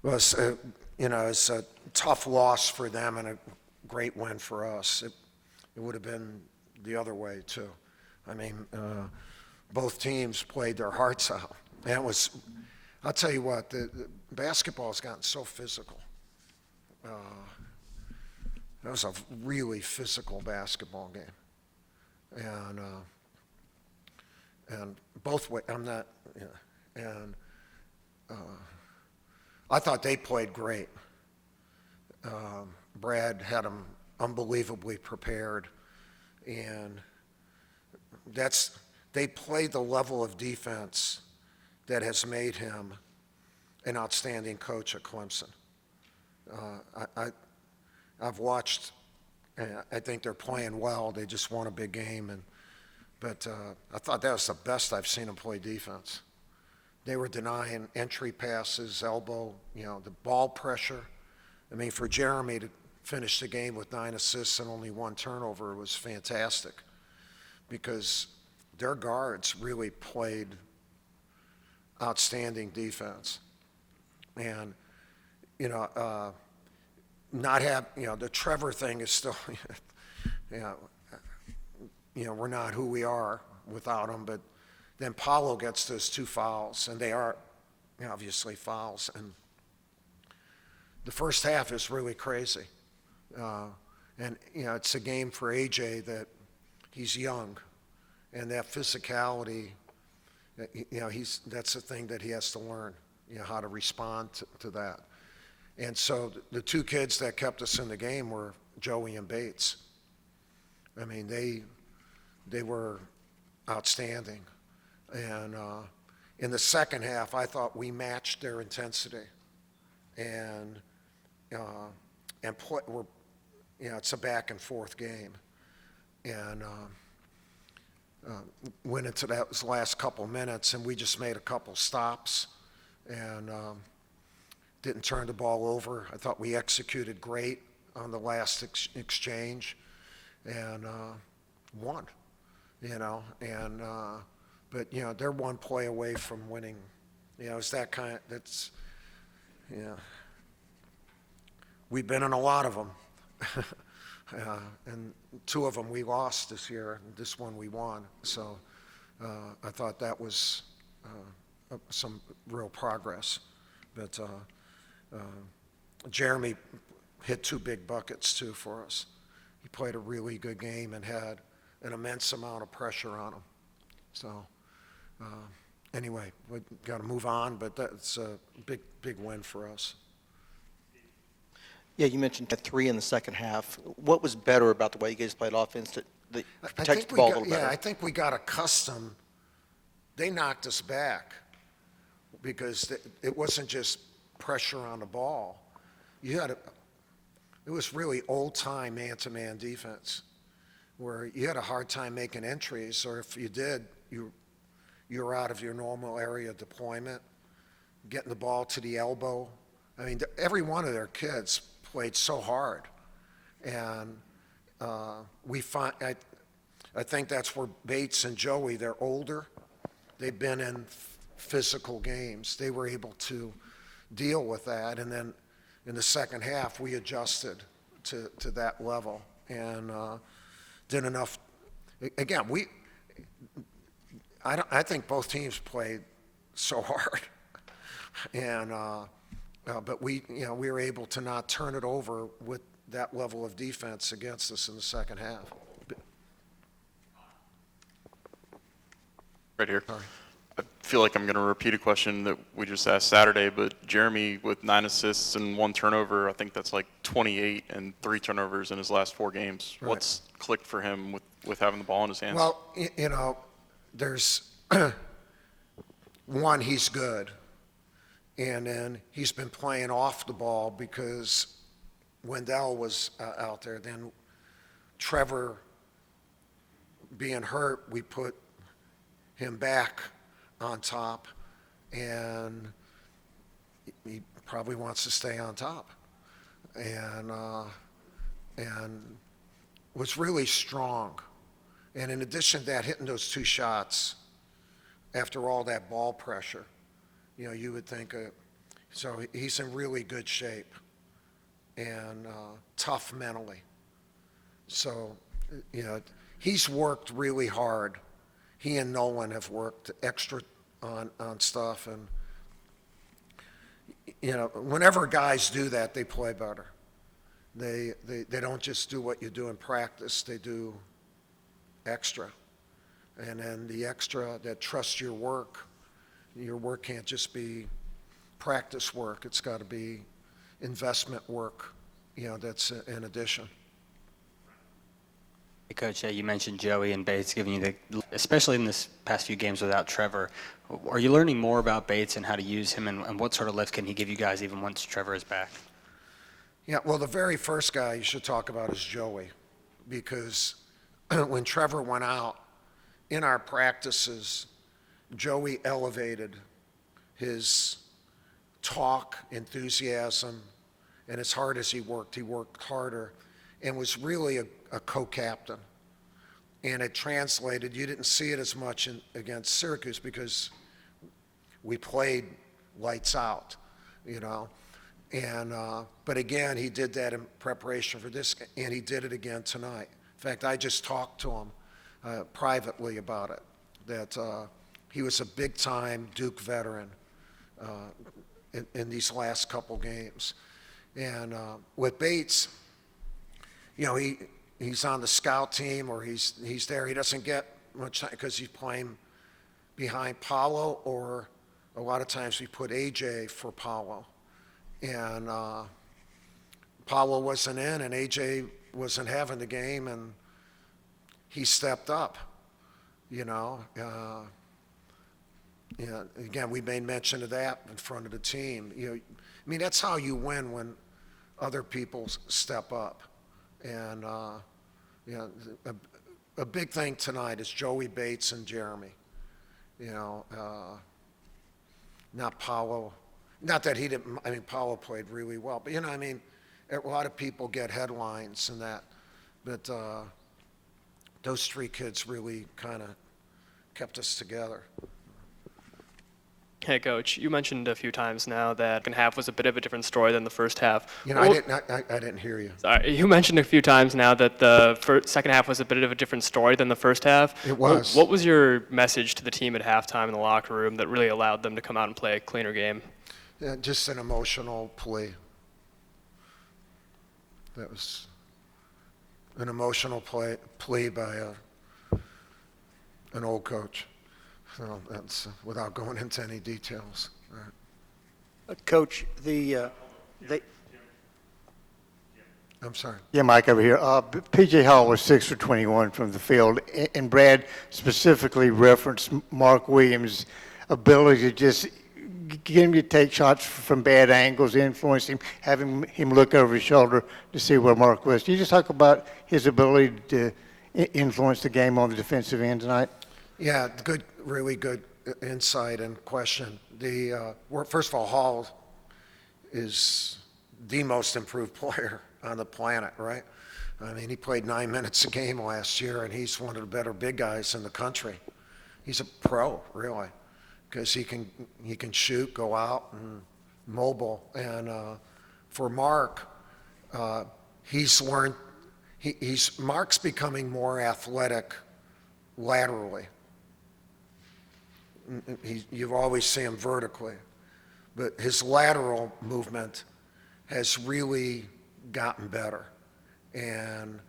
was, it's a tough loss for them and a great win for us. It would have been the other way too. I mean, both teams played their hearts out. And it was, I'll tell you what, the basketball has gotten so physical. That was a really physical basketball game. And both ways, I'm not, and I thought they played great. Brad had them unbelievably prepared, and they played the level of defense that has made him an outstanding coach at Clemson. I've watched, I think they're playing well. They just won a big game, but I thought that was the best I've seen them play defense. They were denying entry passes, elbow, the ball pressure. I mean, for Jeremy to finish the game with 9 assists and only 1 turnover was fantastic because their guards really played outstanding defense. And, not have, the Trevor thing is still, we're not who we are without him, but then Paulo gets those 2 fouls, and they are obviously fouls. And the first half is really crazy. And, it's a game for AJ that he's young, and that physicality, that's the thing that he has to learn, how to respond to that. And so the 2 kids that kept us in the game were Joey and Bates. I mean, they were outstanding. And in the second half, I thought we matched their intensity. And it's a back and forth game. And went into those last couple minutes, and we just made a couple stops and didn't turn the ball over. I thought we executed great on the last exchange and won, but they're one play away from winning. It's that kind. We've been in a lot of them, and 2 of them we lost this year. And this one we won. So I thought that was some real progress. But Jeremy hit 2 big buckets too for us. He played a really good game and had an immense amount of pressure on him. So anyway, we got to move on, but that's a big win for us. Yeah, you mentioned 3 in the second half. What was better about the way you guys played offense that protected the ball a little better? Yeah, I think we got accustomed. They knocked us back because it wasn't just pressure on the ball. It was really old-time man-to-man defense where you had a hard time making entries, or if you did, you were out of your normal area of deployment, getting the ball to the elbow. I mean, every one of their kids played so hard. And I think that's where Bates and Joey, they're older. They've been in physical games. They were able to deal with that. And then in the second half, we adjusted to that level and did enough. Again, I think both teams played so hard. And but we were able to not turn it over with that level of defense against us in the second half. Right here. Sorry. I feel like I'm going to repeat a question that we just asked Saturday, but Jeremy with 9 assists and 1 turnover, I think that's like 28 and 3 turnovers in his last 4 games. Right. What's clicked for him with having the ball in his hands? Well, there's one, he's good. And then he's been playing off the ball because Wendell was out there. Then Trevor being hurt, we put him back on top, and he probably wants to stay on top. And was really strong. And in addition to that, hitting those 2 shots after all that ball pressure, you would think So he's in really good shape and tough mentally. So, he's worked really hard. He and Nolan have worked extra on stuff. And, whenever guys do that, they play better. They don't just do what you do in practice, they do extra. And then the extra that trusts your work can't just be practice work, it's got to be investment work, that's in addition. Hey, Coach, you mentioned Joey and Bates giving you especially in this past few games without Trevor. Are you learning more about Bates and how to use him, and what sort of lift can he give you guys even once Trevor is back? Yeah, well, the very first guy you should talk about is Joey, because when Trevor went out, in our practices, Joey elevated his talk, enthusiasm, and as hard as he worked harder, and was really a co-captain. And it translated, you didn't see it as much against Syracuse because we played lights out, And, but again, he did that in preparation for this, and he did it again tonight. In fact, I just talked to him privately about it, that he was a big-time Duke veteran in these last couple games. And with Bates, he's on the scout team, or he's there. He doesn't get much time because he's playing behind Paolo, or a lot of times we put AJ for Paolo. And Paolo wasn't in, and AJ wasn't having the game, and he stepped up, Again, we made mention of that in front of the team. That's how you win, when other people step up. And, a big thing tonight is Joey, Bates, and Jeremy. Not Paolo. Not that he didn't, Paolo played really well, but a lot of people get headlines and that, but those three kids really kind of kept us together. Hey, Coach, you mentioned a few times now that second half was a bit of a different story than the first half. I didn't hear you. Sorry, you mentioned a few times now that the second half was a bit of a different story than the first half. It was. What was your message to the team at halftime in the locker room that really allowed them to come out and play a cleaner game? Just an emotional plea. That was an emotional plea by an old coach. So that's without going into any details. Right. Coach, I'm sorry. Yeah, Mike over here. P.J. Hall was 6 for 21 from the field, and Brad specifically referenced Mark Williams' ability to just get him to take shots from bad angles, influence him, having him look over his shoulder to see where Mark was. Can you just talk about his ability to influence the game on the defensive end tonight? Yeah, really good insight and question. First of all, Hall is the most improved player on the planet, right? He played 9 minutes a game last year, and he's one of the better big guys in the country. He's a pro, really, because he can shoot, go out, and mobile. And for Mark, Mark's becoming more athletic laterally. You've always seen him vertically, but his lateral movement has really gotten better, and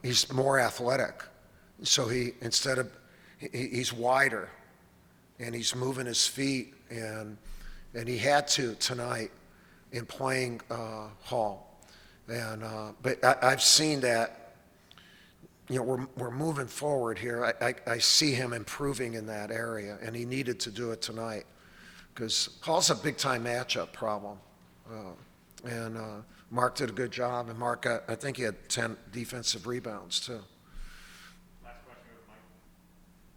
he's more athletic. So he's wider, and he's moving his feet, and he had to tonight in playing Hall. And but I've seen that. We're moving forward here. I see him improving in that area, and he needed to do it tonight because Hall's a big-time matchup problem. And Mark did a good job, and Mark, I think he had 10 defensive rebounds, too. Last question,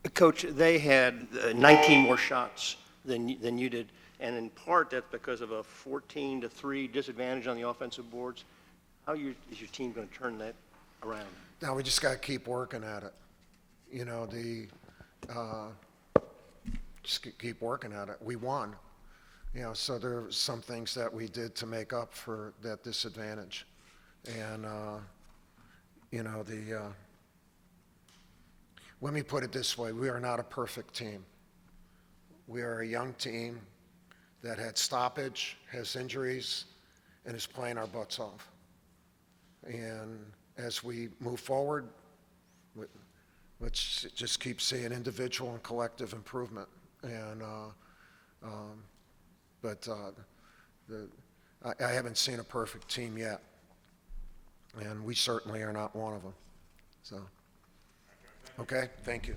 Mike. Coach, they had 19 more shots than you did, and in part that's because of a 14-3 disadvantage on the offensive boards. How is your team going to turn that around? Now we just got to keep working at it. Just keep working at it. We won. You know, so there are some things that we did to make up for that disadvantage. And, you know, let me put it this way, we are not a perfect team. We are a young team that had stoppage, has injuries, and is playing our butts off. And as we move forward, let's just keep seeing individual and collective improvement. And, but I haven't seen a perfect team yet, and we certainly are not one of them. So, okay, thank you.